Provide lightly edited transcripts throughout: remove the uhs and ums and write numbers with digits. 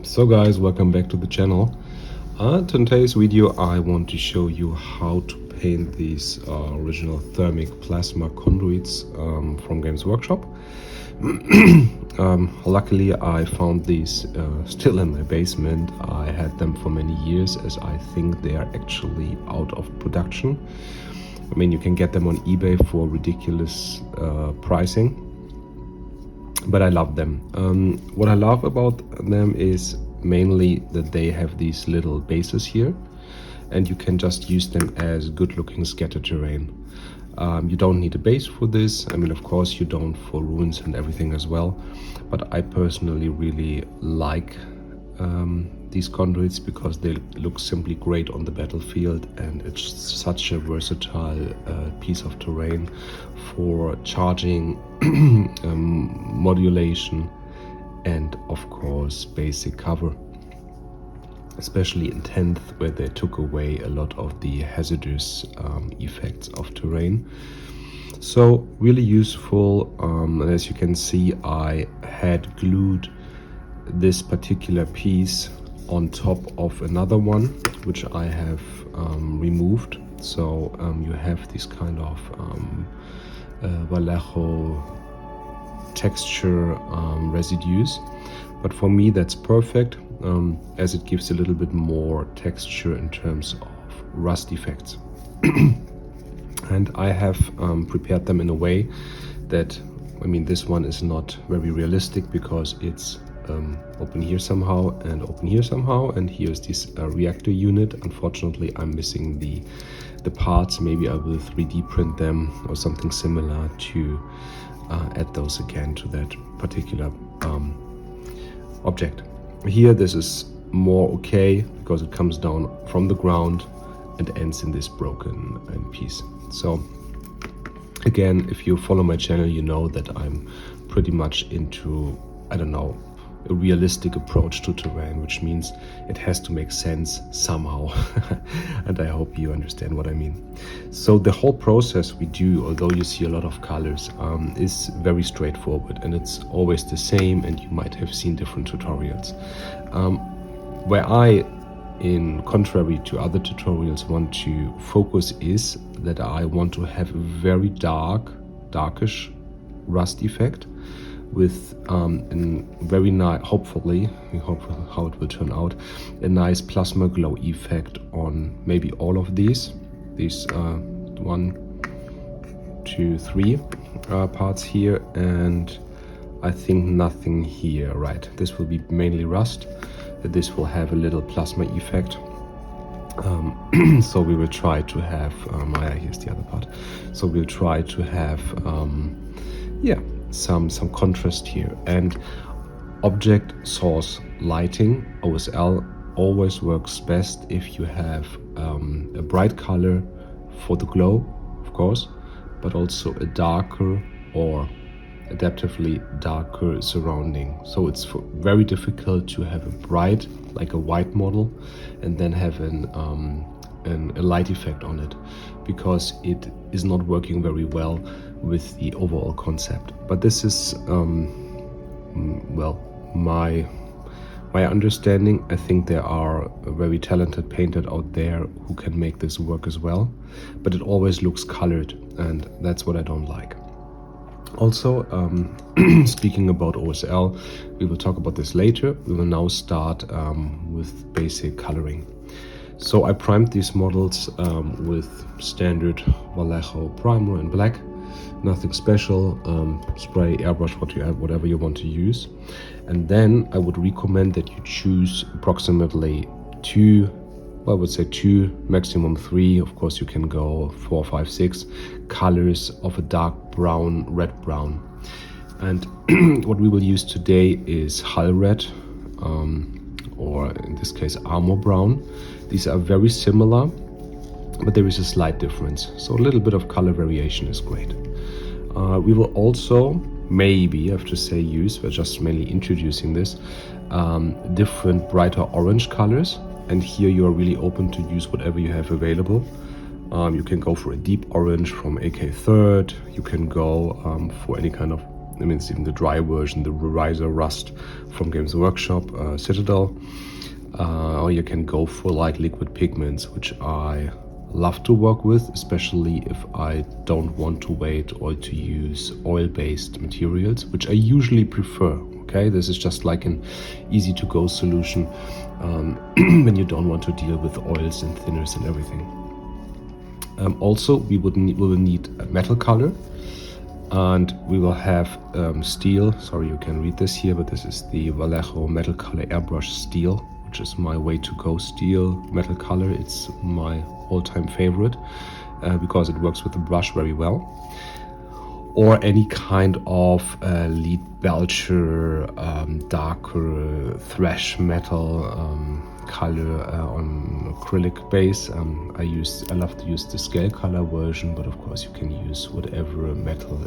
So guys, welcome back to the channel. Today's video I want to show you how to paint these original Thermic plasma conduits from Games Workshop. Luckily I found these still in my basement. I had them for many years as I think they are actually out of production. I mean, you can get them on eBay for ridiculous pricing. But I love them. What I love about them is mainly that they have these little bases here and you can just use them as good looking scatter terrain. You don't need a base for this. I mean, of course you don't for ruins and everything as well, but I personally really like these conduits because they look simply great on the battlefield, and it's such a versatile piece of terrain for charging, modulation, and of course basic cover, especially in 10th where they took away a lot of the hazardous effects of terrain. So really useful, and as you can see I had glued this particular piece on top of another one which I have removed. So you have this kind of Vallejo texture residues, but for me that's perfect as it gives a little bit more texture in terms of rust effects. And I have prepared them in a way that, I mean, this one is not very realistic because it's open here somehow and open here somehow, and here's this reactor unit. Unfortunately I'm missing the parts. Maybe I will 3D print them or something similar to add those again to that particular object. Here this is more okay because it comes down from the ground and ends in this broken piece. So again, if you follow my channel you know that I'm pretty much into, I don't know, a realistic approach to terrain, which means it has to make sense somehow. And I hope you understand what I mean. So the whole process we do, although you see a lot of colors, is very straightforward and it's always the same, and you might have seen different tutorials. Where I, in contrary to other tutorials, want to focus is that I want to have a very darkish rust effect with a very nice, hopefully, we hope how it will turn out, a nice plasma glow effect on maybe all of these 1, 2, 3 parts here, and I think nothing here, right? This will be mainly rust. This will have a little plasma effect. So we will try to have, here's the other part. So we'll try to have, some contrast here. And object source lighting, OSL, always works best if you have a bright color for the glow, of course, but also a darker or adaptively darker surrounding. So it's very difficult to have a bright, like a white model, and then have a light effect on it, because it is not working very well with the overall concept. But this is well, my understanding. I think there are very talented painters out there who can make this work as well, but it always looks colored, and that's what I don't like. Also, speaking about OSL, we will talk about this later. We will now start with basic coloring. So I primed these models with standard Vallejo primer in black. Nothing special, spray, airbrush, whatever you want to use. And then I would recommend that you choose approximately 2, well, I would say 2, maximum 3, of course you can go 4, 5, 6 colors of a dark brown, red brown. And what we will use today is hull red, or in this case armor brown. These are very similar, but there is a slight difference, so a little bit of color variation is great. We will also, maybe I have to say use, we're just mainly introducing this, different brighter orange colors, and here you are really open to use whatever you have available. You can go for a deep orange from AK 3rd, you can go for any kind of I mean, it's even the dry version, the Riser Rust from Games Workshop, Citadel. Or you can go for like liquid pigments, which I love to work with, especially if I don't want to wait or to use oil-based materials, which I usually prefer. Okay, this is just like an easy to go solution when you don't want to deal with oils and thinners and everything. Also, we will need a metal color, and we will have steel. Sorry, you can read this here, but this is the Vallejo metal color airbrush steel, which is my way to go steel metal color. It's my all-time favorite because it works with the brush very well. Or any kind of lead belcher, darker thrash metal color on acrylic base. I love to use the scale color version, but of course you can use whatever metal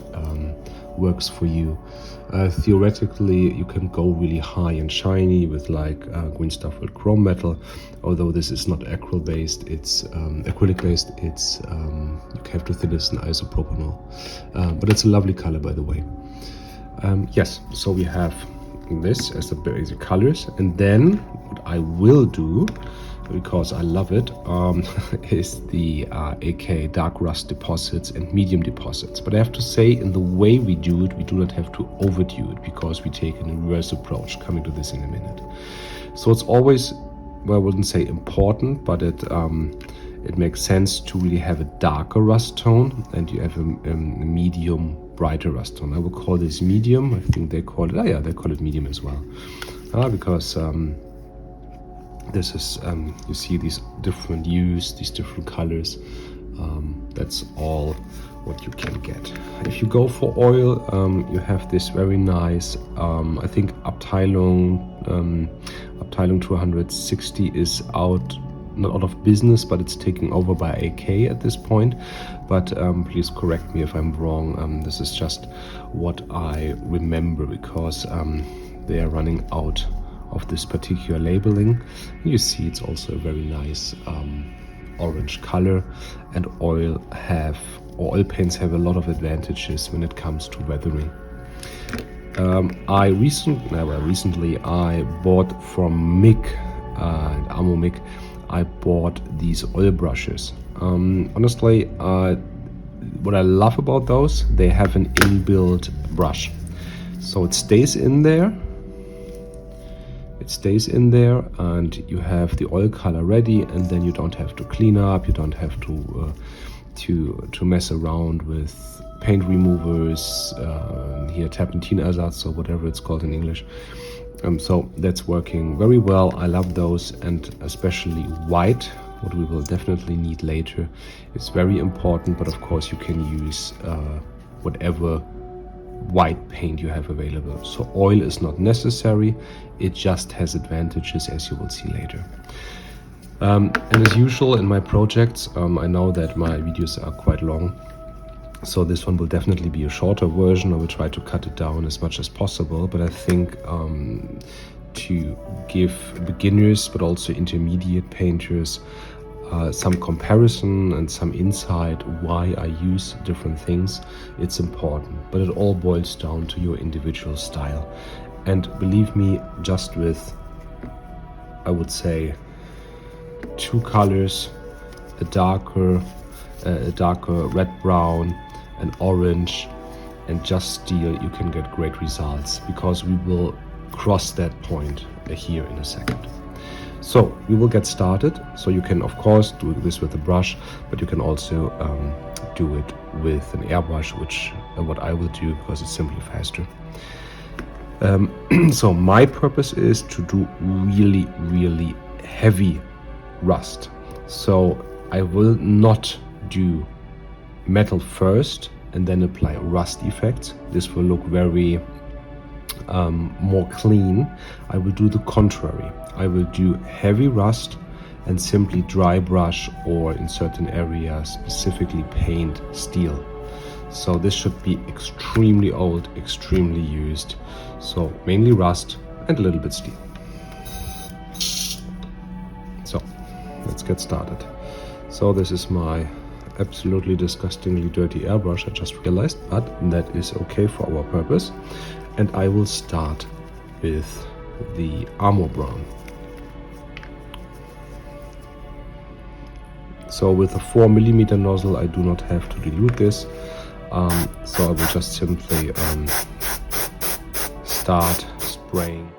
works for you. Theoretically, you can go really high and shiny with like green stuff with chrome metal, although this is not acrylic based, it's acrylic based. It's you have to thin this in isopropanol, but it's a lovely color, by the way. Yes, so we have this as the basic colors, and then what I will do, because I love it, is the AK dark rust deposits and medium deposits. But I have to say, in the way we do it, we do not have to overdo it, because we take an inverse approach, coming to this in a minute. So it's always, well, I wouldn't say important, but it makes sense to really have a darker rust tone, and you have a medium brighter rust tone. I will call this medium. I think they call it, they call it medium as well, because this is, you see these different hues, these different colors. That's all what you can get. If you go for oil, you have this very nice, I think Abteilung 260 is not out of business, but it's taken over by AK at this point. But please correct me if I'm wrong. This is just what I remember, because they are running out of this particular labeling. You see it's also a very nice orange color, and oil paints have a lot of advantages when it comes to weathering. Recently I bought from MIG and Ammo MIG. I bought these oil brushes. Honestly, what I love about those, they have an inbuilt brush, so it stays in there. And you have the oil color ready, and then you don't have to clean up. You don't have to mess around with paint removers, here Terpentin-Ersatz or whatever it's called in English. So that's working very well. I love those, and especially white, what we will definitely need later. It's very important, but of course you can use whatever white paint you have available. So oil is not necessary, it just has advantages, as you will see later. And as usual in my projects, I know that my videos are quite long, so this one will definitely be a shorter version. I will try to cut it down as much as possible, but I think to give beginners but also intermediate painters some comparison and some insight why I use different things, it's important. But it all boils down to your individual style. And believe me, just with, I would say, two colors, a darker red-brown, an orange, and just steel, you can get great results, because we will cross that point here in a second. So we will get started. So you can of course do this with a brush, but you can also do it with an airbrush, which what I will do, because it's simply faster. So my purpose is to do really, really heavy rust. So I will not do metal first and then apply rust effects. This will look very more clean. I will do the contrary. I will do heavy rust and simply dry brush, or in certain areas specifically paint steel. So this should be extremely old, extremely used. So mainly rust and a little bit steel. So let's get started. So this is my absolutely disgustingly dirty airbrush, I just realized, but that is okay for our purpose. And I will start with the armor brown. So with a 4mm nozzle, I do not have to dilute this. So I will just simply start spraying.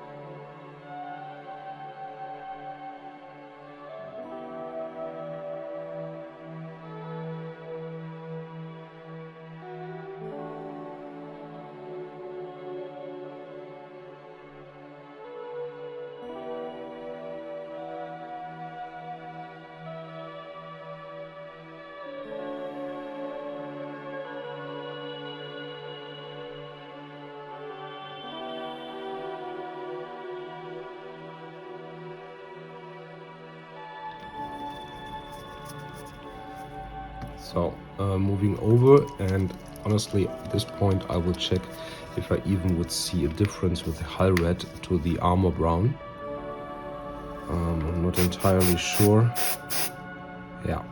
So moving over, and honestly at this point I will check if I even would see a difference with the hull red to the armor brown. I'm not entirely sure. Yeah,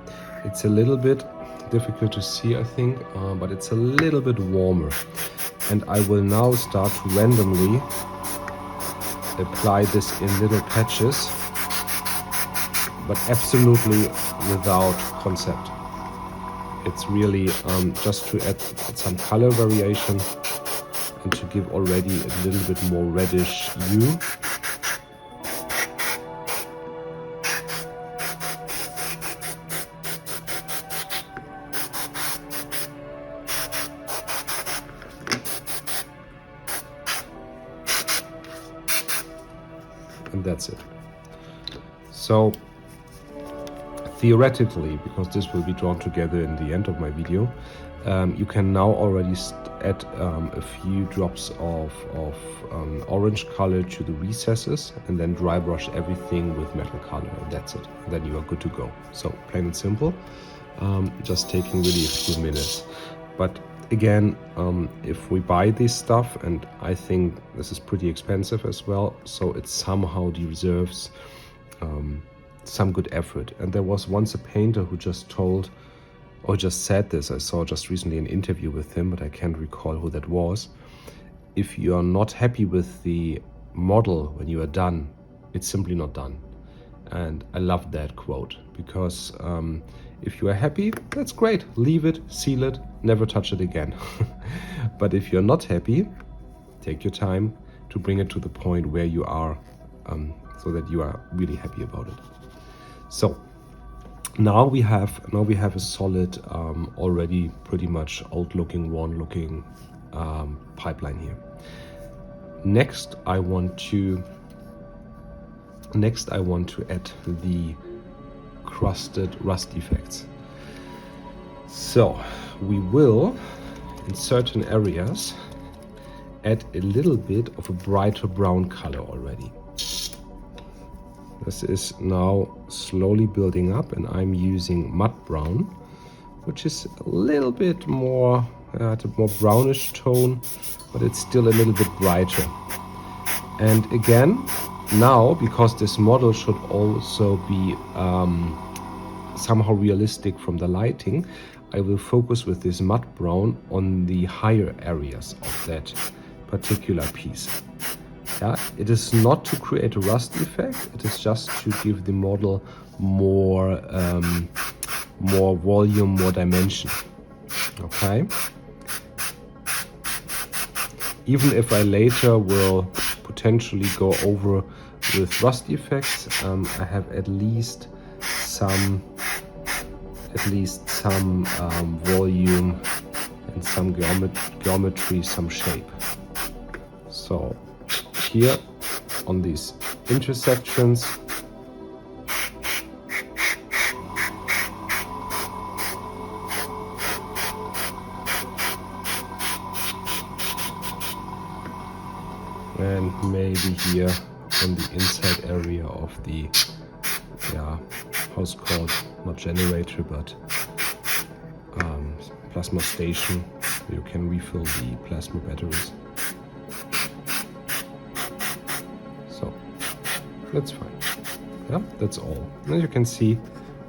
it's a little bit difficult to see, I think, but it's a little bit warmer. And I will now start to randomly apply this in little patches, but absolutely without concept. It's really just to add some color variation and to give already a little bit more reddish hue. And that's it. So theoretically, because this will be drawn together in the end of my video, you can now already add a few drops of orange color to the recesses and then dry brush everything with metal color, and that's it. And then you are good to go. So plain and simple, just taking really a few minutes. But again, if we buy this stuff, and I think this is pretty expensive as well, so it somehow deserves some good effort. And there was once a painter who just told, or just said this, I saw just recently an interview with him, but I can't recall who that was. If you are not happy with the model when you are done, it's simply not done. And I love that quote, because if you are happy, that's great. Leave it, seal it, never touch it again. But if you're not happy, take your time to bring it to the point where you are, so that you are really happy about it. So now we have a solid, already pretty much old-looking, worn-looking pipeline here. Next, I want to add the crusted rust effects. So we will, in certain areas, add a little bit of a brighter brown color already. This is now slowly building up, and I'm using mud brown, which is a little bit more, it's a more brownish tone, but it's still a little bit brighter. And again, now, because this model should also be somehow realistic from the lighting, I will focus with this mud brown on the higher areas of that particular piece. Yeah, it is not to create a rust effect, it is just to give the model more more volume, more dimension. Okay. Even if I later will potentially go over with rust effects, I have at least some volume and some geometry, some shape. So here on these intersections, and maybe here on the inside area of the, how's called, not generator, but plasma station, where you can refill the plasma batteries. So that's fine. Yeah, that's all. Now you can see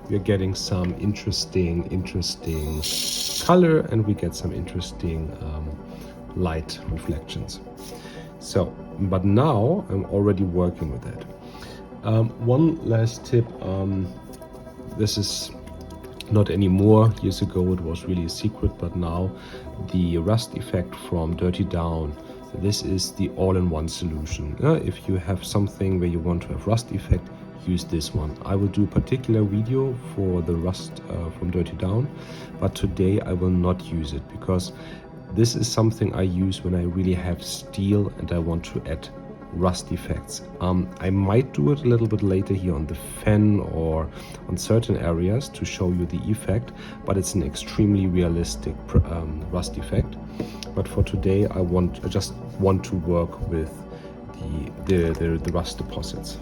we're getting some interesting color, and we get some interesting light reflections. So, but now I'm already working with that. One last tip, this is not anymore. Years ago it was really a secret, but now the rust effect from Dirty Down, this is the all-in-one solution. If you have something where you want to have rust effect, use this one. I will do a particular video for the rust from Dirty Down, but today I will not use it because this is something I use when I really have steel and I want to add rust effects. I might do it a little bit later here on the fan or on certain areas to show you the effect, but it's an extremely realistic rust effect. But for today I just want to work with the rust deposits.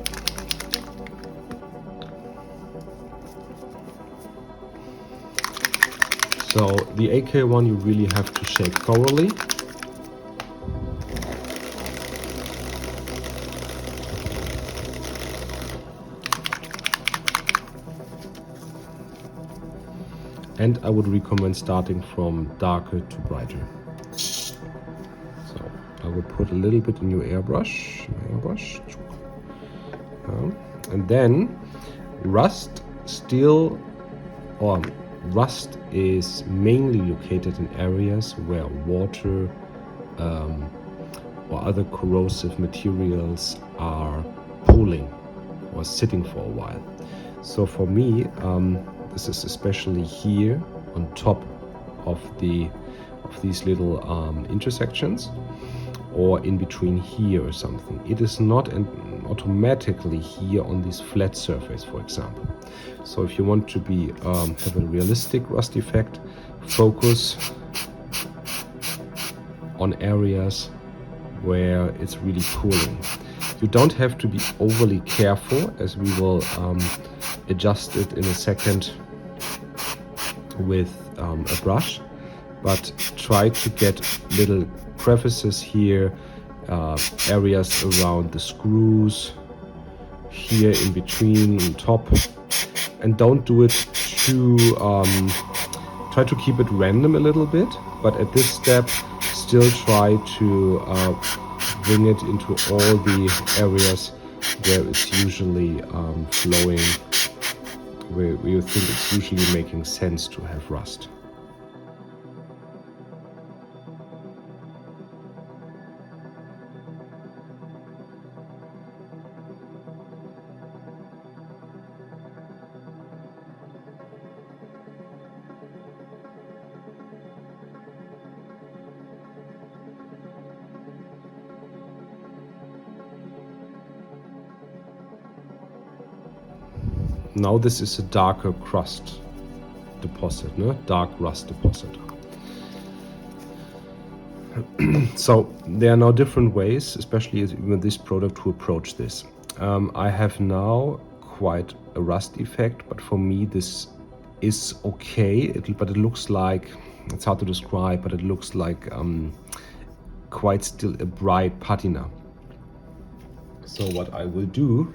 So the AK one you really have to shake thoroughly. And I would recommend starting from darker to brighter. So I will put a little bit in your airbrush. And then rust is mainly located in areas where water or other corrosive materials are pooling or sitting for a while. So for me, this is especially here on top of these little intersections, or in between here or something. It is not automatically here on this flat surface, for example. So if you want to have a realistic rust effect, focus on areas where it's really cooling. You don't have to be overly careful, as we will adjust it in a second with a brush, but try to get little crevices here, areas around the screws, here in between, on top, and don't do it too, try to keep it random a little bit, but at this step still try to bring it into all the areas where it's usually flowing, where you think it's usually making sense to have rust. Now this is a darker crust deposit, no? Dark rust deposit. So there are now different ways, especially with this product, to approach this. I have now quite a rust effect, but for me this is okay. But it looks like, it's hard to describe, but it looks like quite still a bright patina. So what I will do,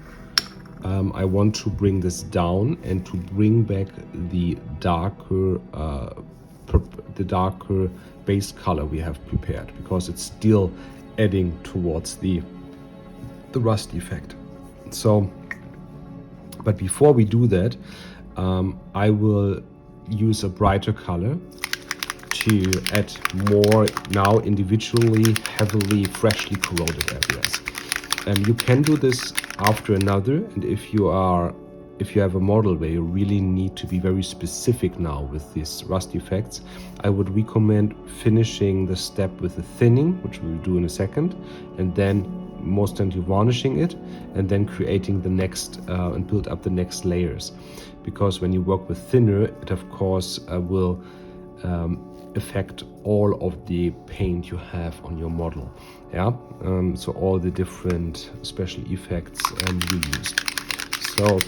I want to bring this down and to bring back the darker base color we have prepared, because it's still adding towards the rust effect. So, but before we do that, I will use a brighter color to add more now individually heavily freshly corroded areas. You can do this after another, and if you have a model where you really need to be very specific now with these rust effects, I would recommend finishing the step with a thinning, which we'll do in a second, and then most gently varnishing it, and then creating the next and build up the next layers. Because when you work with thinner, it of course will affect all of the paint you have on your model. Yeah, so all the different special effects you used. So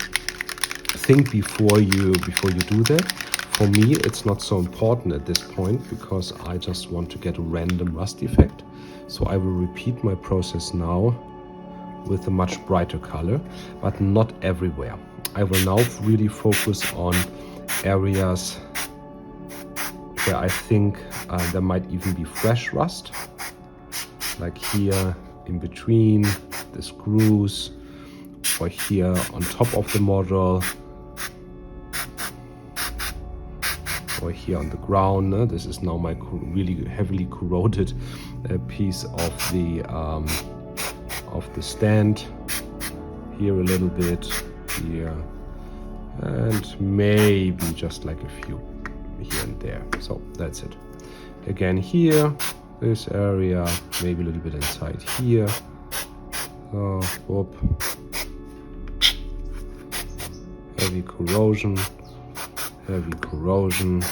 think before you do that. For me, it's not so important at this point, because I just want to get a random rust effect. So I will repeat my process now with a much brighter color, but not everywhere. I will now really focus on areas where I think there might even be fresh rust, like here in between the screws, or here on top of the model, or here on the ground. This is now my really heavily corroded piece of the stand. Here a little bit, here, and maybe just like a few here and there. So that's it. Again here, this area, maybe a little bit inside here. Oh, whoop. Heavy corrosion, heavy corrosion.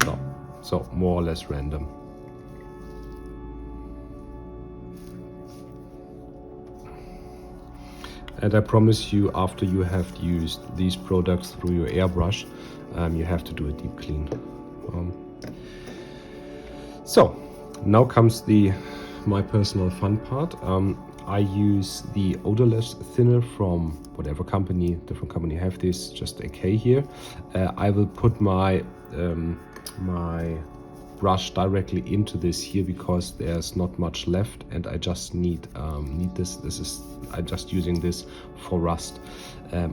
No, so more or less random. And I promise you, after you have used these products through your airbrush, you have to do a deep clean. So now comes my personal fun part. I use the odorless thinner from whatever company, different company have this, just AK here. I will put my my brush directly into this here because there's not much left, and I just need this. I'm just using this for rust.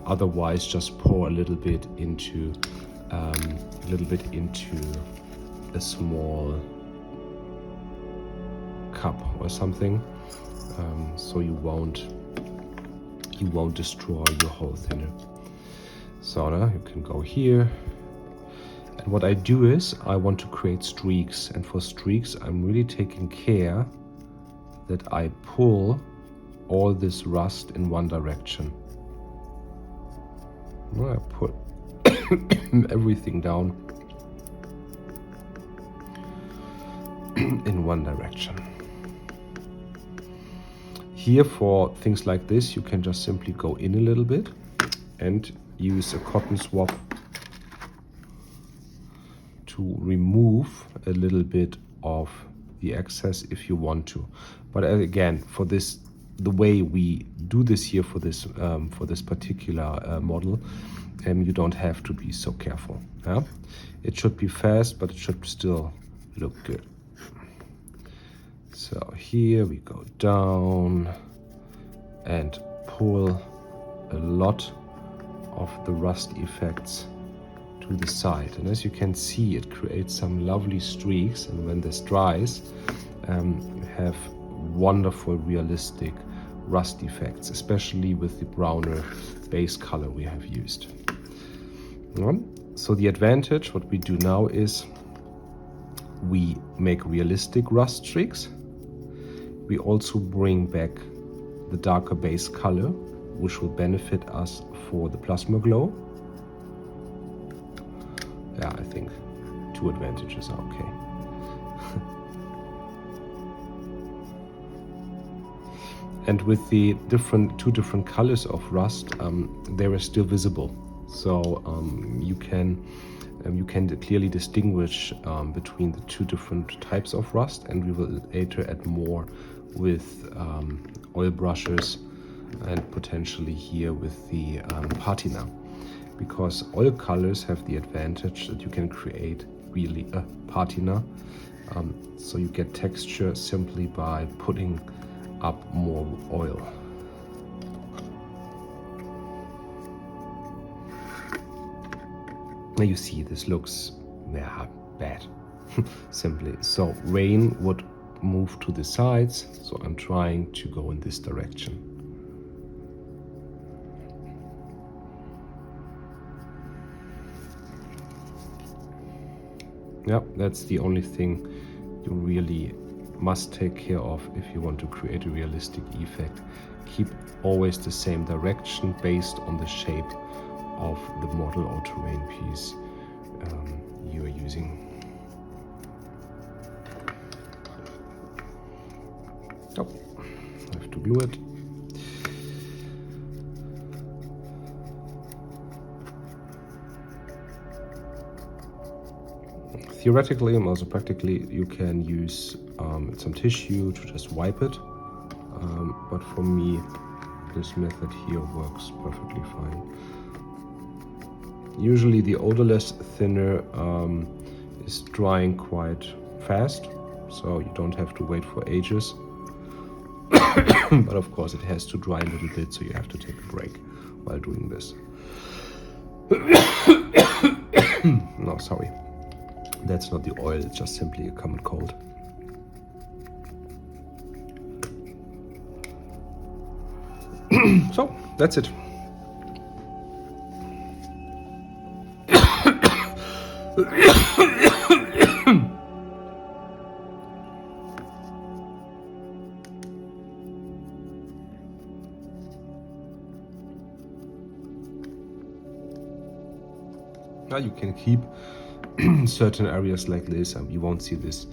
Otherwise, just pour a little bit into a small cup or something, so you won't destroy your whole thinner. So now you can go here. And what I do is I want to create streaks, and for streaks I'm really taking care that I pull all this rust in one direction. Now I put everything down in one direction. Here for things like this you can just simply go in a little bit and use a cotton swab to remove a little bit of the excess if you want to. But again, for this, the way we do this here for this particular model, you don't have to be so careful. Yeah? It should be fast, but it should still look good. So here we go down and pull a lot of the rust effects to the side, and as you can see, it creates some lovely streaks, and when this dries, you have wonderful realistic rust effects, especially with the browner base color we have used. So the advantage, what we do now is we make realistic rust streaks. We also bring back the darker base color, which will benefit us for the plasma glow. Yeah, I think 2 advantages are okay. And with the 2 different colors of rust, they are still visible. So you can clearly distinguish between the 2 different types of rust, and we will later add more with oil brushes and potentially here with the patina. Because oil colors have the advantage that you can create really a patina. So you get texture simply by putting up more oil. Now you see this looks bad, simply. So rain would move to the sides, so I'm trying to go in this direction. Yeah, that's the only thing you really must take care of if you want to create a realistic effect. Keep always the same direction based on the shape of the model or terrain piece you are using. Oh, I have to glue it. Theoretically and also practically, you can use some tissue to just wipe it. but for me this method here works perfectly fine. Usually the odorless thinner is drying quite fast, so you don't have to wait for ages. But of course it has to dry a little bit, so you have to take a break while doing this. No, sorry. That's not the oil, it's just simply a common cold. So, that's it. Now you can keep certain areas like this, and you won't see this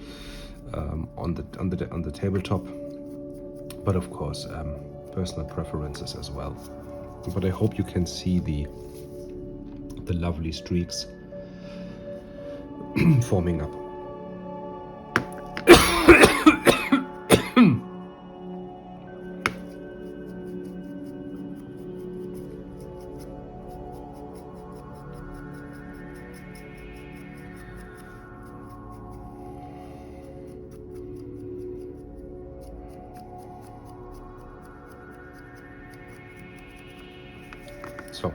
on the tabletop, but of course personal preferences as well. But I hope you can see the lovely streaks forming up. So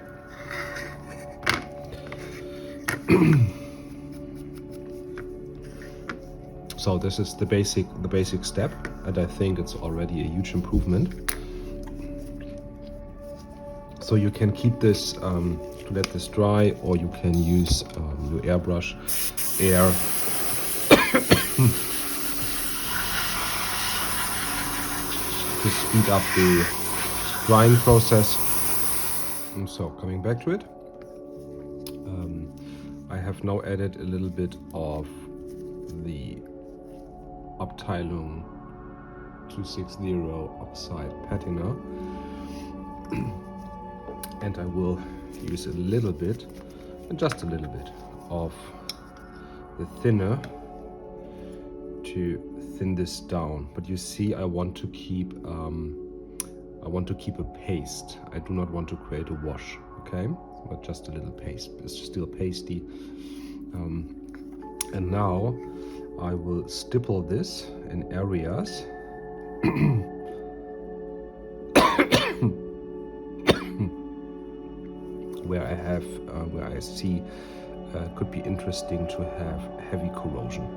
so this is the basic step, and I think it's already a huge improvement. So you can keep this to let this dry, or you can use your airbrush air to speed up the drying process. And so coming back to it, I have now added a little bit of the Abteilung 260 oxide patina, and I will use a little bit, and just a little bit, of the thinner to thin this down. But you see, I want to keep a paste. I do not want to create a wash, okay? But just a little paste. It's still pasty. And now I will stipple this in areas where I see could be interesting to have heavy corrosion.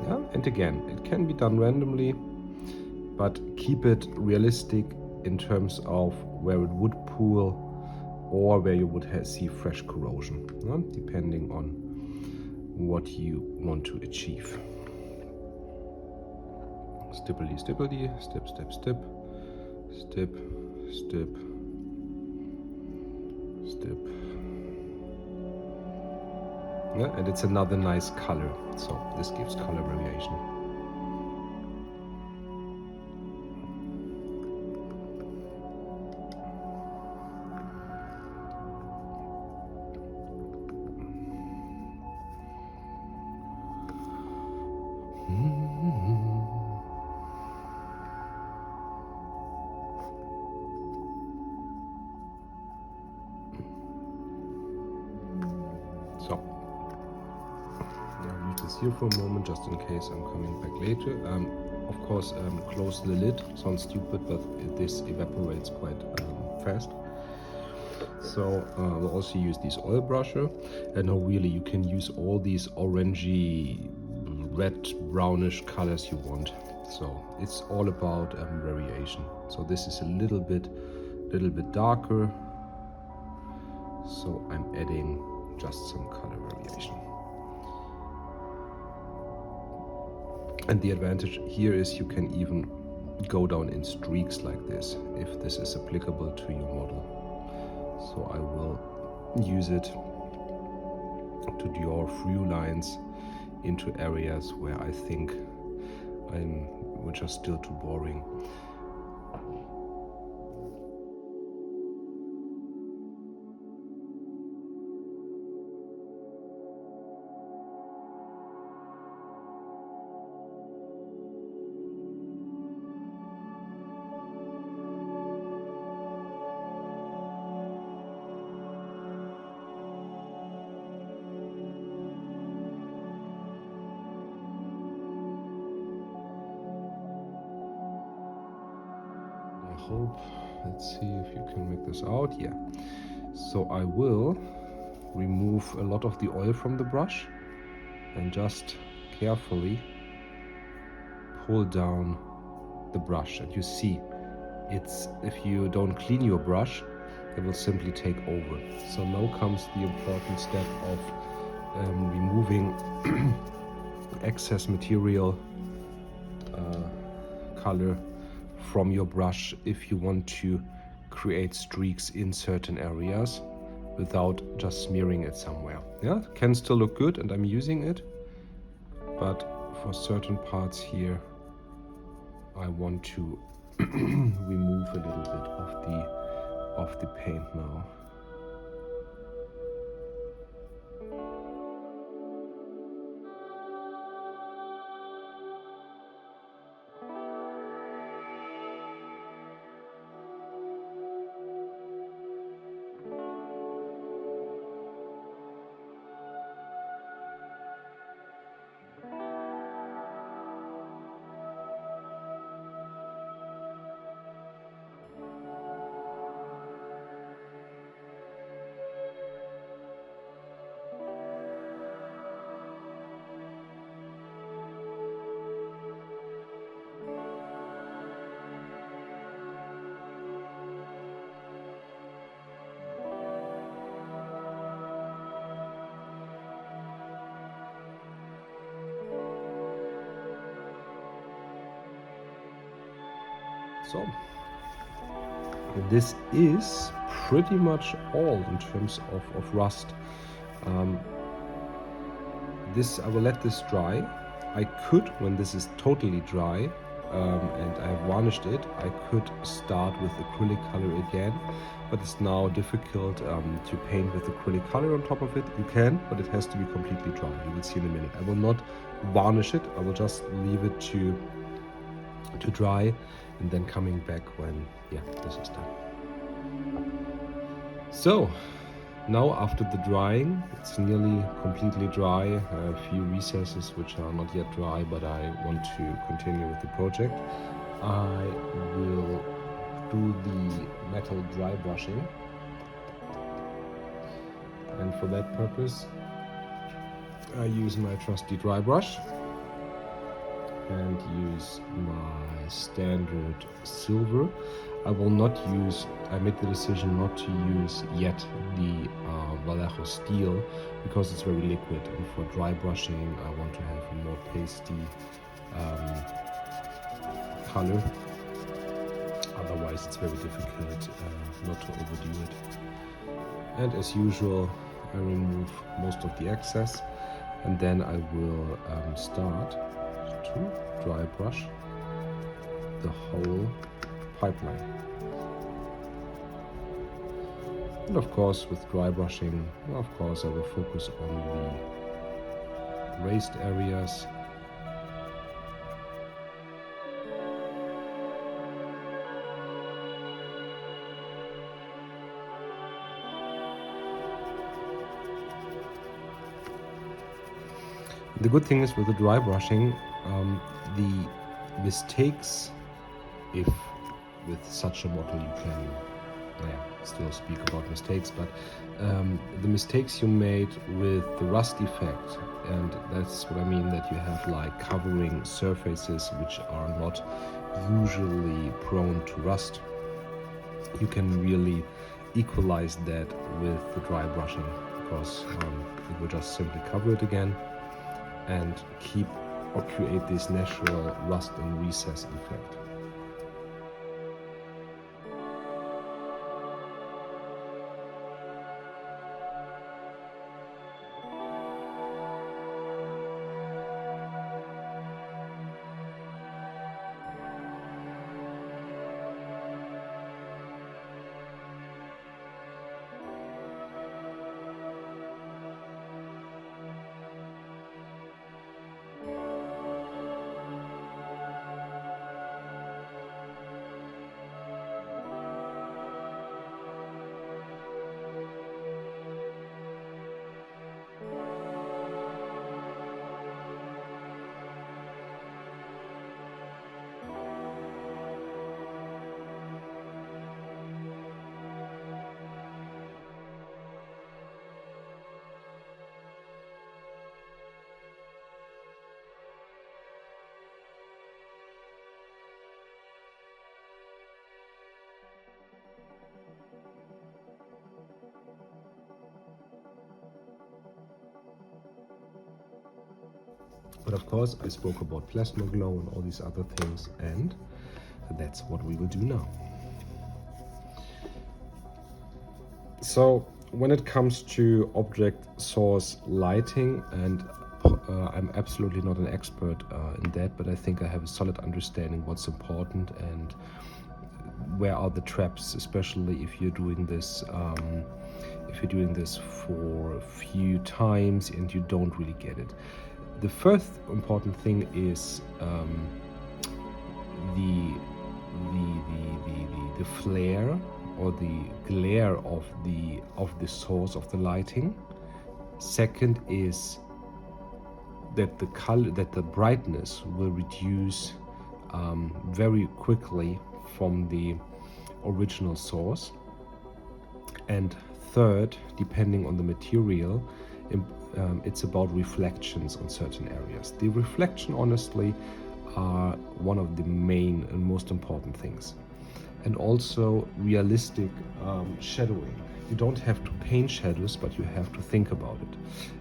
Yeah? And again, it can be done randomly, but keep it realistic in terms of where it would pool or where you would see fresh corrosion, depending on what you want to achieve. Stippity, stippity, stip, stip, stip, stip, stip, stip. Yeah, and it's another nice color, so this gives color variation. So, I'll leave this here for a moment just in case I'm coming back later. Of course, close the lid. Sounds stupid, but this evaporates quite fast. So we'll also use this oil brusher, and now really you can use all these orangey, red, brownish colors you want. So it's all about variation. So this is a little bit darker. So I'm adding just some color variation. And the advantage here is you can even go down in streaks like this, if this is applicable to your model. So I will use it to draw through lines into areas where I think which are still too boring. hope, let's see if you can make this out. Yeah. So I will remove a lot of the oil from the brush and just carefully pull down the brush. And you see, it's, if you don't clean your brush, it will simply take over. So now comes the important step of removing excess material, color from your brush if you want to create streaks in certain areas without just smearing it somewhere. Yeah, it can still look good and I'm using it, but for certain parts here I want to remove a little bit of the paint now. So this is pretty much all in terms of rust. This, I will let this dry. I could, when this is totally dry and I have varnished it, I could start with acrylic color again, but it's now difficult to paint with acrylic color on top of it. You can, but it has to be completely dry. You will see in a minute. I will not varnish it. I will just leave it to dry, and then coming back when, yeah, this is done. So now after the drying, it's nearly completely dry. A few recesses which are not yet dry, but I want to continue with the project. I will do the metal dry brushing, and for that purpose I use my trusty dry brush and use my standard silver. I will not use, I made the decision not to use yet the Vallejo steel because it's very liquid, and for dry brushing I want to have a more pasty color. Otherwise it's very difficult not to overdo it. And as usual I remove most of the excess, and then I will start to dry brush the whole pipeline. And of course with dry brushing, of course I will focus on the raised areas. The good thing is with the dry brushing, the mistakes, if with such a model you can still speak about mistakes, but the mistakes you made with the rust effect, and that's what I mean, that you have like covering surfaces which are not usually prone to rust, you can really equalize that with the dry brushing, because it will just simply cover it again and keep or create this natural rust and recess effect. But of course, I spoke about plasma glow and all these other things, and that's what we will do now. So when it comes to object source lighting, and I'm absolutely not an expert in that, but I think I have a solid understanding what's important and where are the traps, especially if you're doing this for a few times and you don't really get it. The first important thing is the flare or the glare of the source of the lighting. Second is that the brightness will reduce very quickly from the original source. And third, depending on the material, it's about reflections on certain areas. The reflection, honestly, are one of the main and most important things. And also realistic shadowing. You don't have to paint shadows, but you have to think about it.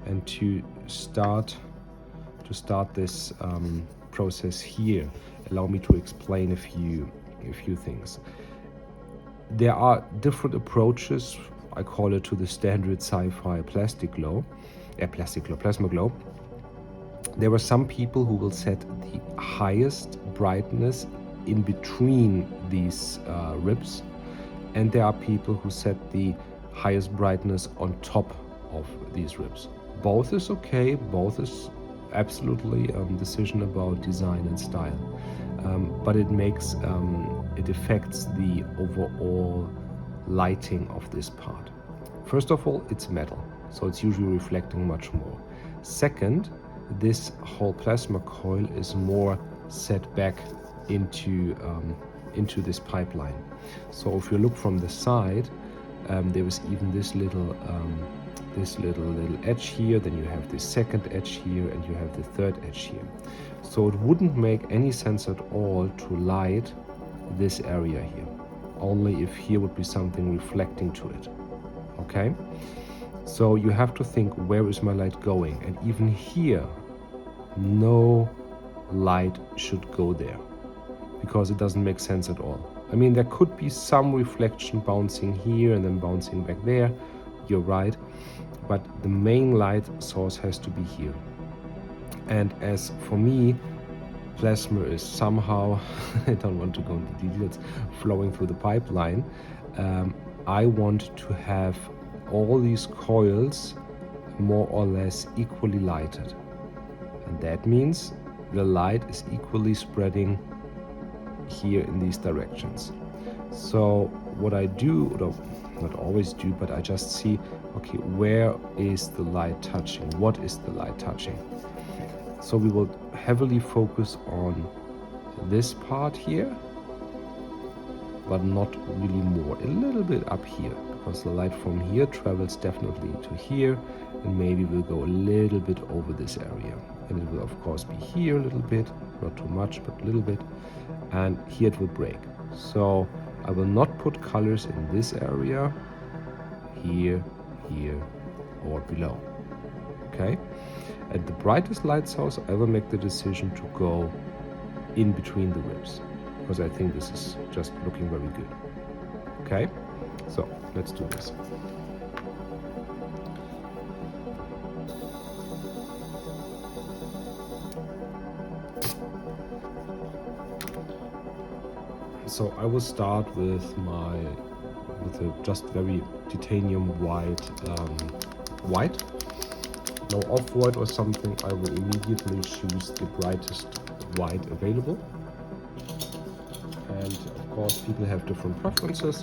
And to start this process here, allow me to explain a few things. There are different approaches, I call it, to the standard sci-fi plasma glow. There are some people who will set the highest brightness in between these ribs, and there are people who set the highest brightness on top of these ribs. Both is okay, both is absolutely decision about design and style, but it affects the overall lighting of this part. First of all, it's metal, so it's usually reflecting much more. Second, this whole plasma coil is more set back into this pipeline. So if you look from the side, there is even this little edge here, then you have the second edge here, and you have the third edge here. So it wouldn't make any sense at all to light this area here, only if here would be something reflecting to it. Okay, so you have to think, where is my light going? And even here, no light should go there, because it doesn't make sense at all. I mean, there could be some reflection bouncing here and then bouncing back there, you're right, but the main light source has to be here. And as for me, plasma is somehow, I don't want to go into details, flowing through the pipeline. I want to have all these coils more or less equally lighted. And that means the light is equally spreading here in these directions. So what I do, or not always do, but I just see, okay, where is the light touching? What is the light touching? So we will heavily focus on this part here, but not really more. A little bit up here, because the light from here travels definitely to here, and maybe we'll go a little bit over this area. And it will of course be here a little bit, not too much, but a little bit. And here it will break. So I will not put colors in this area, here, here, or below. Okay? At the brightest light source, I will make the decision to go in between the ribs, because I think this is just looking very good. Okay? So let's do this. So I will start with a just very titanium white no off-white or something. I will immediately choose the brightest white available. And of course people have different preferences.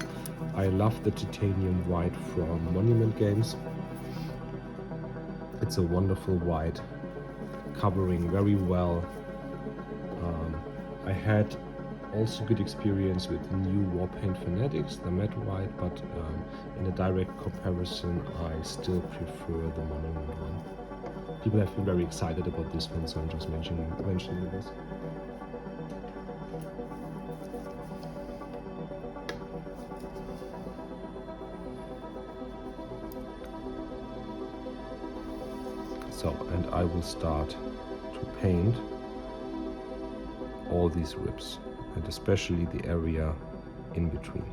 I love the titanium white from Monument Games. It's a wonderful white, covering very well. I had also good experience with the new Warpaint Fanatics, the matte white, but in a direct comparison I still prefer the Monument one. People have been very excited about this one, so I'm just mentioning this. So, and I will start to paint all these ribs, and especially the area in between.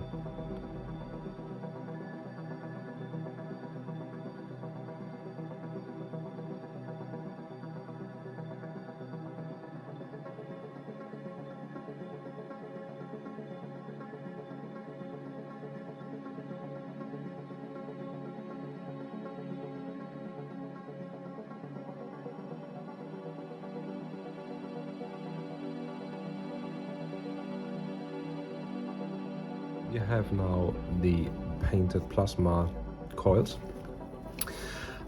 You have now the painted plasma coils.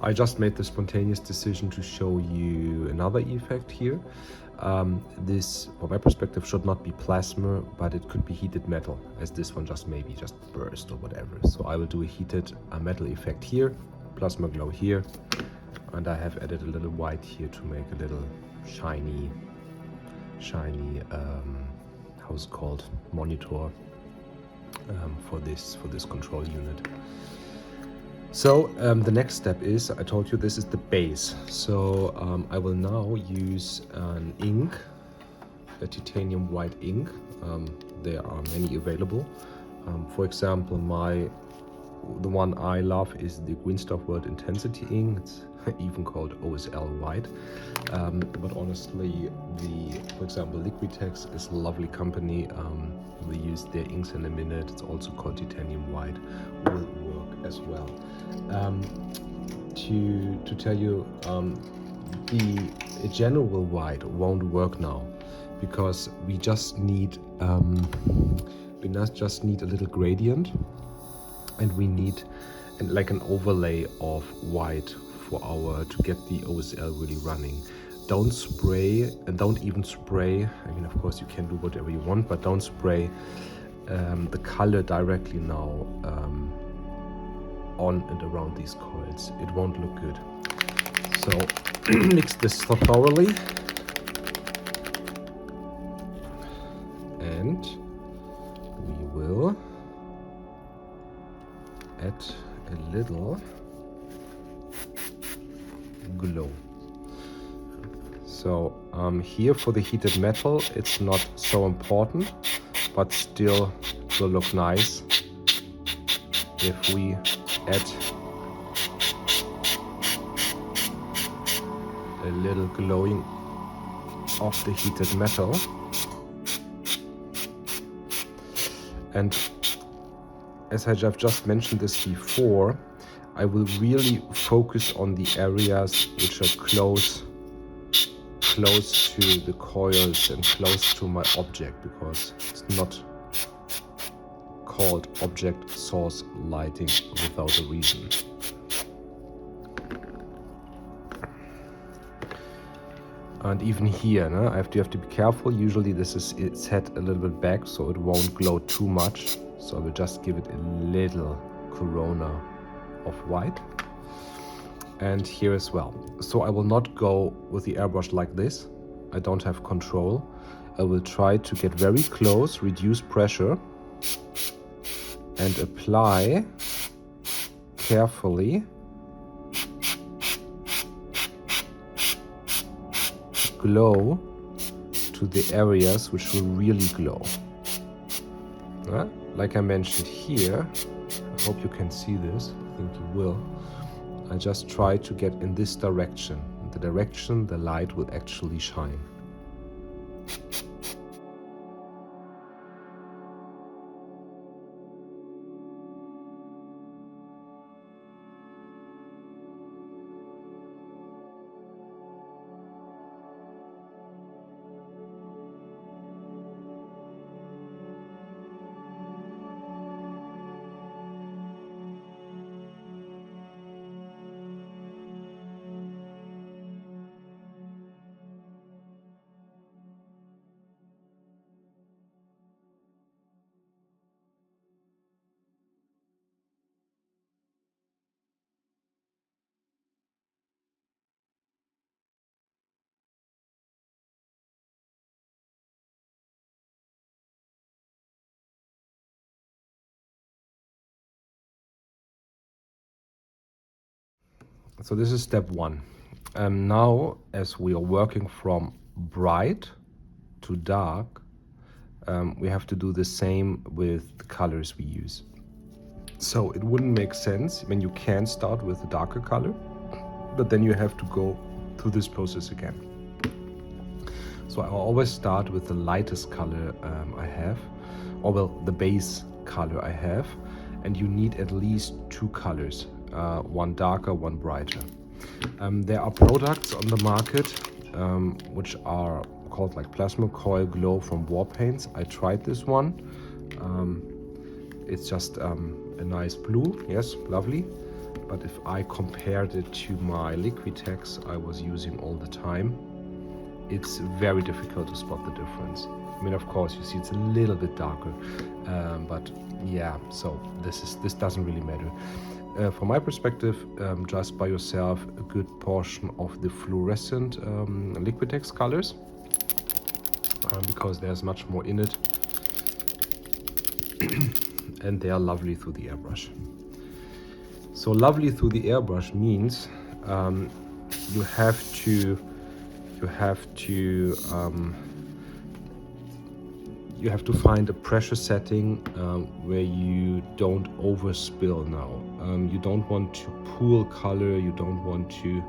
I just made the spontaneous decision to show you another effect here. This, from my perspective, should not be plasma, but it could be heated metal, as this one just maybe just burst or whatever. So I will do a heated metal effect here, plasma glow here, and I have added a little white here to make a little shiny, how's it called, monitor for this control unit. So the next step is, I told you this is the base. So I will now use an ink, a titanium white ink. There are many available. For example, the one I love is the Greenstuff World Intensity ink. It's even called OSL white. But honestly, for example, Liquitex is a lovely company. We use their inks in a minute. It's also called titanium white. Will work as well. To tell you, the general white won't work now, because we just need a little gradient, and we need like an overlay of white to get the OSL really running. Don't spray, and don't even spray. I mean, of course you can do whatever you want, but don't spray the color directly now on and around these coils. It won't look good. So mix this thoroughly, and we will add a little glow. So here for the heated metal, it's not so important, but still will look nice if we add a little glowing of the heated metal. And as I have just mentioned this before, I will really focus on the areas which are close to the coils and close to my object, because it's not called object source lighting without a reason. And even here, I have to be careful. Usually this is set a little bit back so it won't glow too much. So I will just give it a little corona of white. And here as well. So I will not go with the airbrush like this. I don't have control. I will try to get very close, reduce pressure, and apply carefully glow to the areas which will really glow. Like I mentioned here, I hope you can see this, I think you will. I just try to get in this direction, the direction the light will actually shine. So this is step one. Now, as we are working from bright to dark, we have to do the same with the colors we use. So it wouldn't make sense when you can start with a darker color, but then you have to go through this process again. So I always start with the lightest color I have, or well, the base color I have, and you need at least two colors, one darker, one brighter. There are products on the market which are called like plasma coil glow from Warpaints. I tried this one. It's just a nice blue, yes, lovely. But if I compared it to my Liquitex I was using all the time, it's very difficult to spot the difference. I mean, of course, you see it's a little bit darker, but yeah, so this doesn't really matter. From my perspective, just buy yourself a good portion of the fluorescent Liquitex colors, because there's much more in it, and they are lovely through the airbrush. So lovely through the airbrush means you have to find a pressure setting where you don't overspill now. You don't want to pool color, you don't want to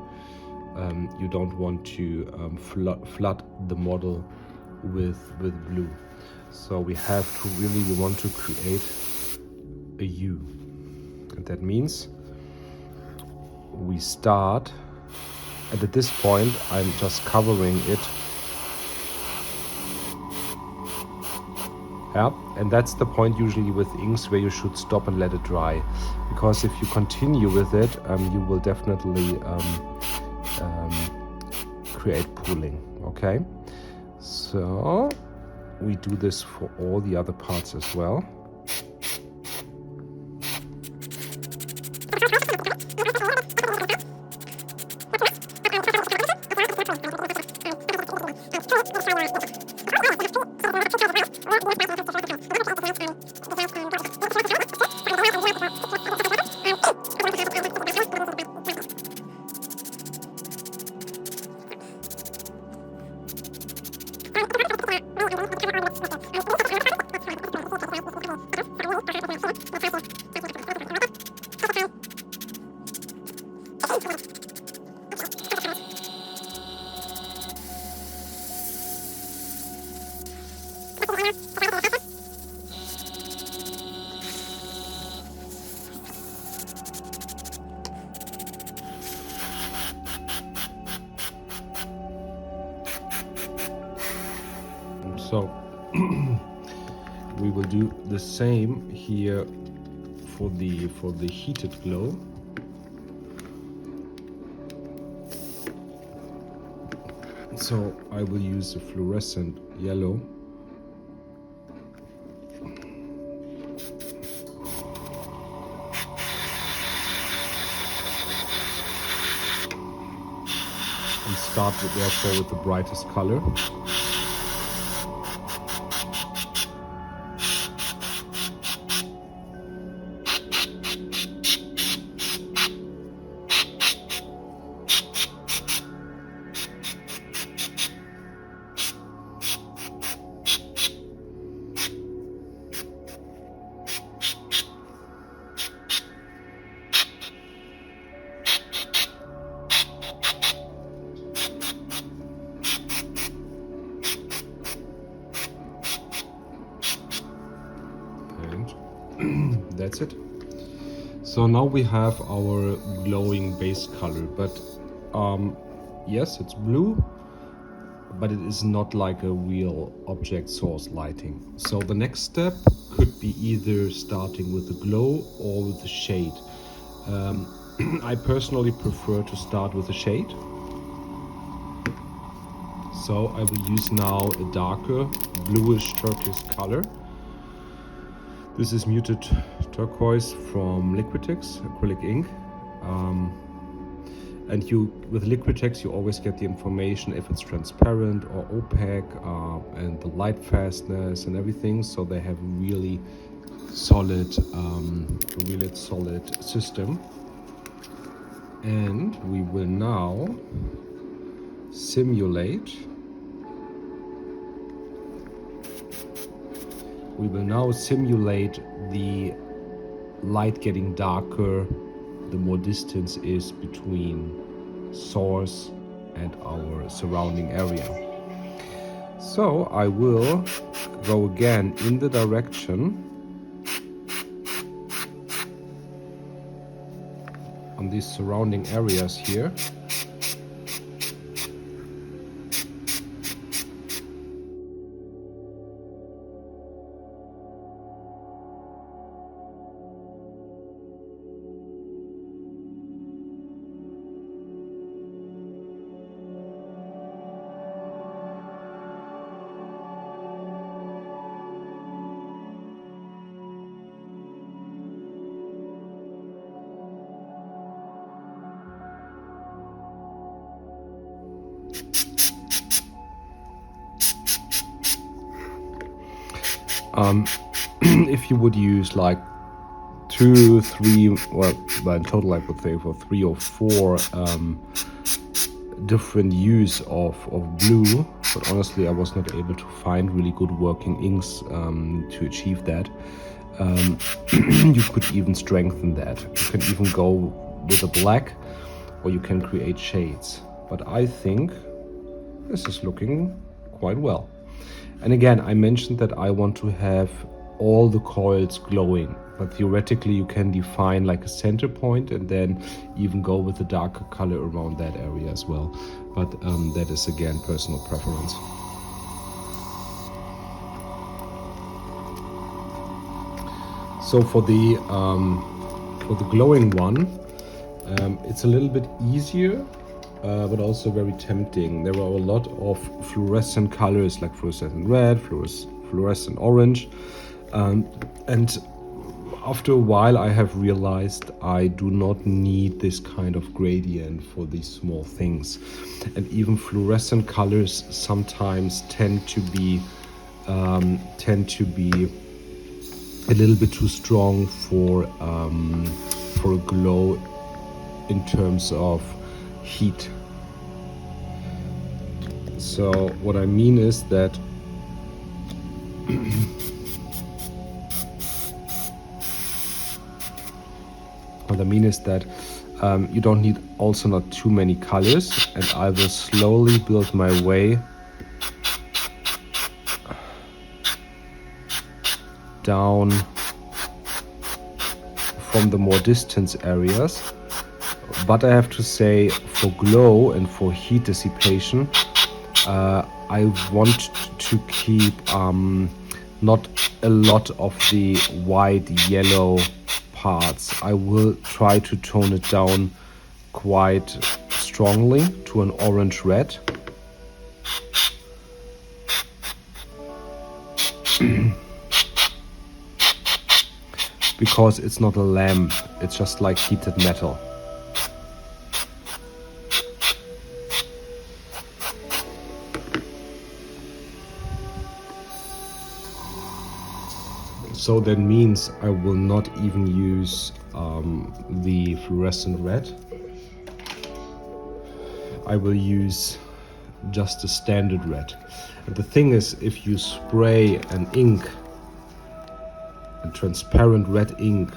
flood the model with blue. So we want to create a U. And that means we start, and at this point I'm just covering it. Yeah, and that's the point usually with inks where you should stop and let it dry, because if you continue with it, you will definitely create pooling. Okay, so we do this for all the other parts as well. So we will do the same here for the heated glow. So I will use the fluorescent yellow. And start therefore with the brightest color. That's it. So now we have our glowing base color, but yes, it's blue, but it is not like a real object source lighting. So the next step could be either starting with the glow or with the shade. I personally prefer to start with the shade. So I will use now a darker bluish turquoise color. This is muted turquoise from Liquitex acrylic ink. And with Liquitex you always get the information if it's transparent or opaque, and the light fastness and everything. So they have a really solid system. And we will now simulate. The light getting darker the more distance is between source and our surrounding area. So I will go again in the direction on these surrounding areas here. If you would use like 2, 3, well in total I would say for 3 or 4 different use of blue, but honestly I was not able to find really good working inks to achieve that. You could even strengthen that. You can even go with a black, or you can create shades, but I think this is looking quite well. And again, I mentioned that I want to have all the coils glowing, but theoretically you can define like a center point and then even go with a darker color around that area as well. But that is again personal preference. So for the glowing one, it's a little bit easier, but also very tempting. There are a lot of fluorescent colors like fluorescent red, fluorescent orange, and after a while I have realized I do not need this kind of gradient for these small things. And even fluorescent colors sometimes tend to be a little bit too strong for a glow in terms of heat. So what I mean is that you don't need also not too many colors, and I will slowly build my way down from the more distant areas. But I have to say, for glow and for heat dissipation, I want to keep not a lot of the white yellow parts. I will try to tone it down quite strongly to an orange red. Because it's not a lamp, it's just like heated metal. So that means I will not even use the fluorescent red. I will use just a standard red. And the thing is, if you spray an ink, a transparent red ink,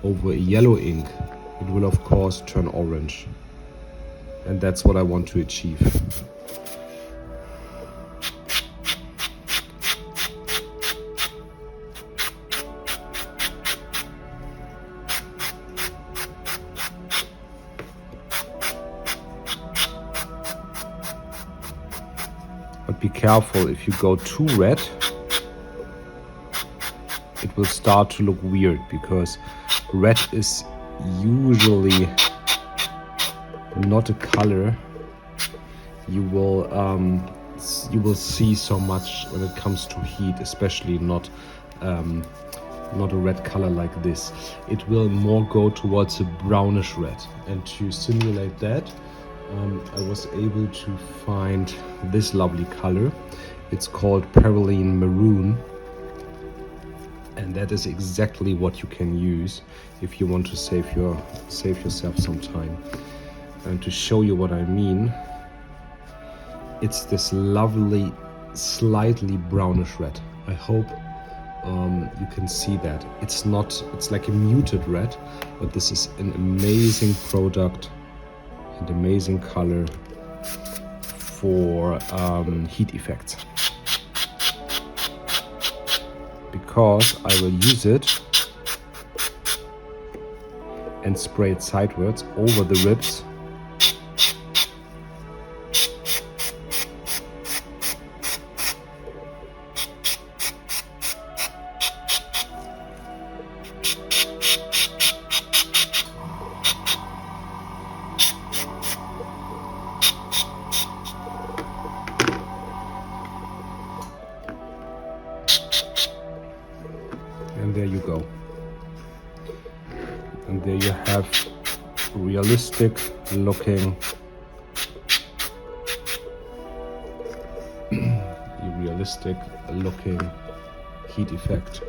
over a yellow ink, it will of course turn orange. And that's what I want to achieve. But be careful, if you go too red, it will start to look weird, because red is usually not a color you will see so much when it comes to heat, especially not a red color like this. It will more go towards a brownish red, and to simulate that I was able to find this lovely color. It's called Perylene Maroon. And that is exactly what you can use if you want to save yourself some time. And to show you what I mean, it's this lovely, slightly brownish red. I hope you can see that. It's like a muted red, but this is an amazing product and amazing color for heat effects. Because I will use it and spray it sideways over the ribs. And there you go. And there you have realistic looking heat effect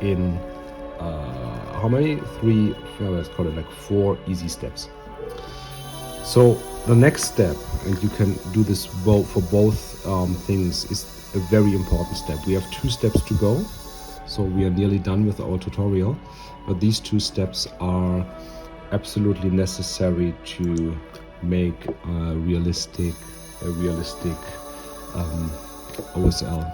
in how many? Let's call it like 4 easy steps. So the next step, and you can do this for both things, is a very important step. We have 2 steps to go. So we are nearly done with our tutorial, but these 2 steps are absolutely necessary to make a realistic OSL.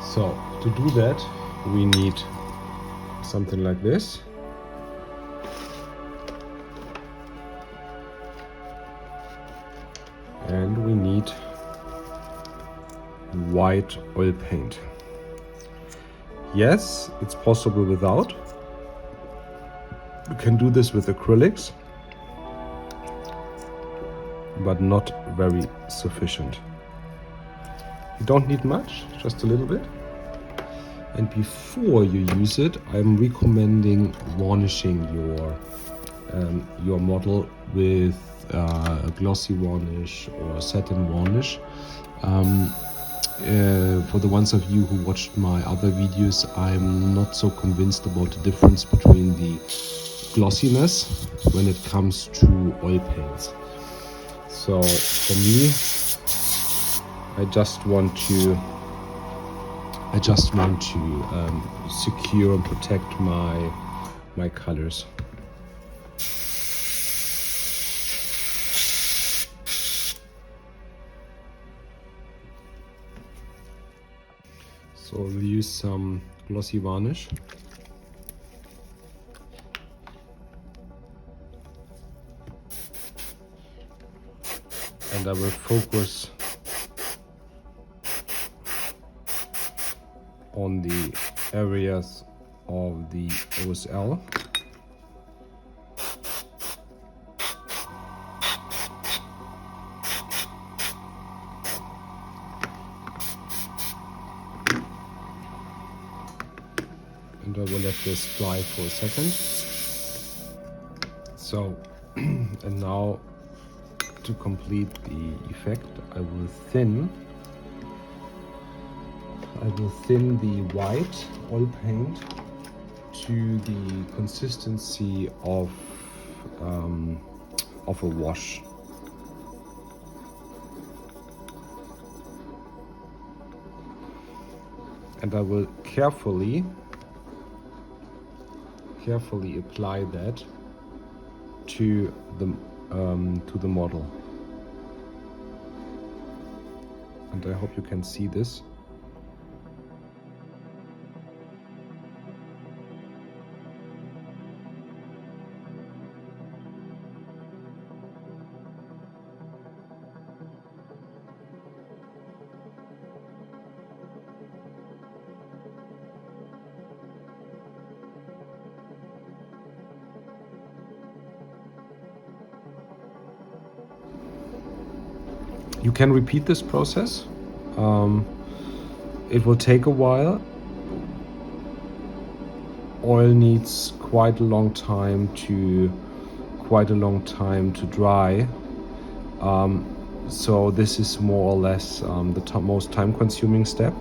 So to do that, we need something like this. And we need white oil paint. Yes, it's possible without. You can do this with acrylics, but not very sufficient. You don't need much, just a little bit. And before you use it, I'm recommending varnishing your model with a glossy varnish or satin varnish. For the ones of you who watched my other videos, I'm not so convinced about the difference between the glossiness when it comes to oil paints. So for me, I just want to secure and protect my colors. So we'll use some glossy varnish. And I will focus on the areas of the OSL. And I will let this dry for a second. So, and now to complete the effect, I will thin the white oil paint to the consistency of a wash. And I will carefully apply that to the model. And I hope you can see this. You can repeat this process. It will take a while. Oil needs quite a long time to dry. So this is more or less the most time-consuming step.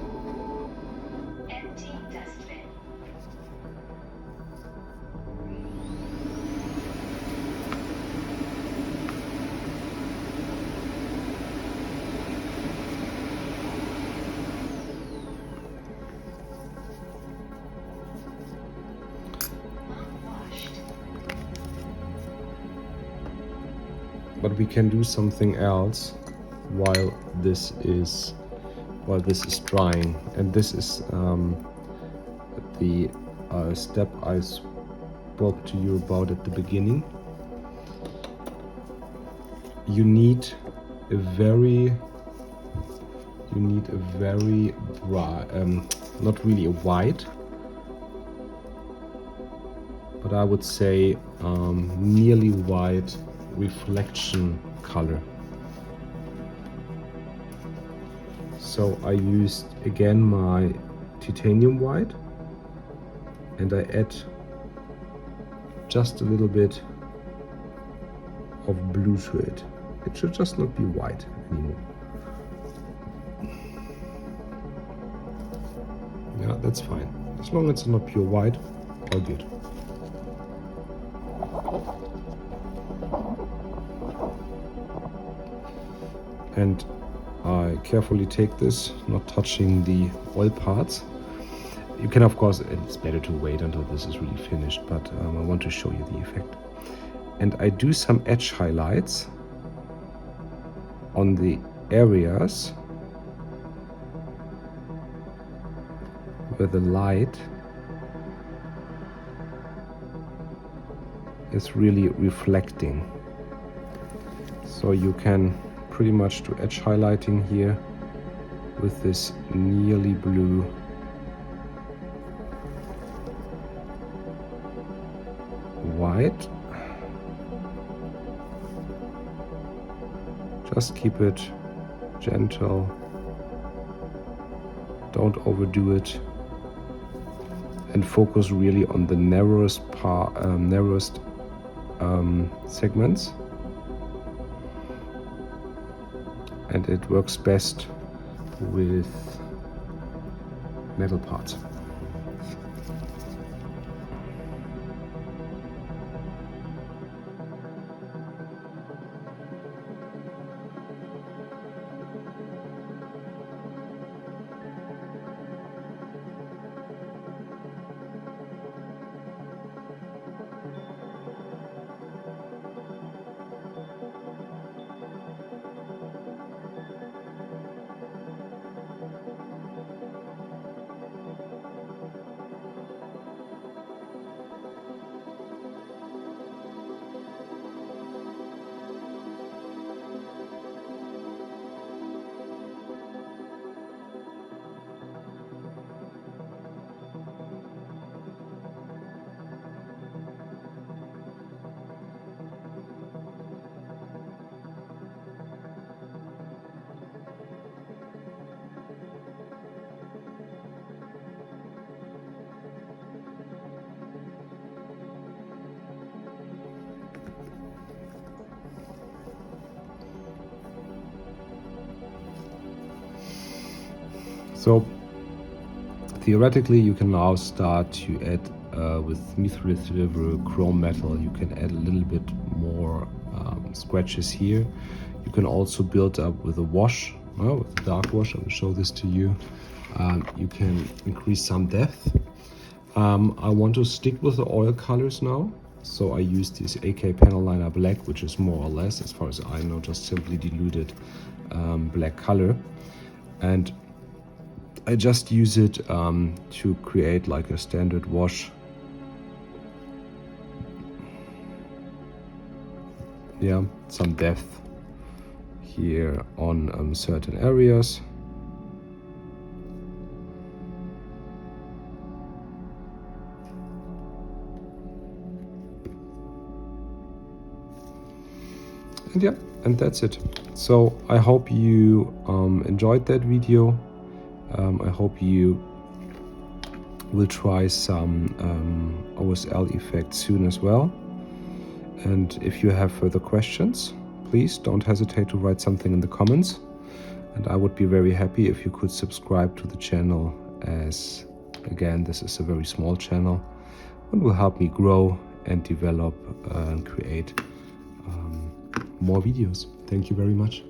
But we can do something else while this is drying, and this is the step I spoke to you about at the beginning. You need a very bright, not really a white, but I would say nearly white reflection color. So I used again my titanium white, and I add just a little bit of blue to it. It should just not be white anymore. Yeah, that's fine. As long as it's not pure white, all good. And I carefully take this, not touching the oil parts. You can, of course, it's better to wait until this is really finished, but I want to show you the effect. And I do some edge highlights on the areas where the light is really reflecting. So you can pretty much do edge highlighting here with this nearly blue white. Just keep it gentle, don't overdo it, and focus really on the narrowest segments. And it works best with metal parts. So theoretically, you can now start to add with mithril silver, chrome metal. You can add a little bit more scratches here. You can also build up with a wash, with a dark wash. I will show this to you. You can increase some depth. I want to stick with the oil colors now. So I use this AK panel liner black, which is more or less, as far as I know, just simply diluted black color. And I just use it to create like a standard wash. Yeah, some depth here on certain areas. And yeah, and that's it. So I hope you enjoyed that video. I hope you will try some OSL effects soon as well. And if you have further questions, please don't hesitate to write something in the comments. And I would be very happy if you could subscribe to the channel, as again, this is a very small channel and will help me grow and develop and create more videos. Thank you very much.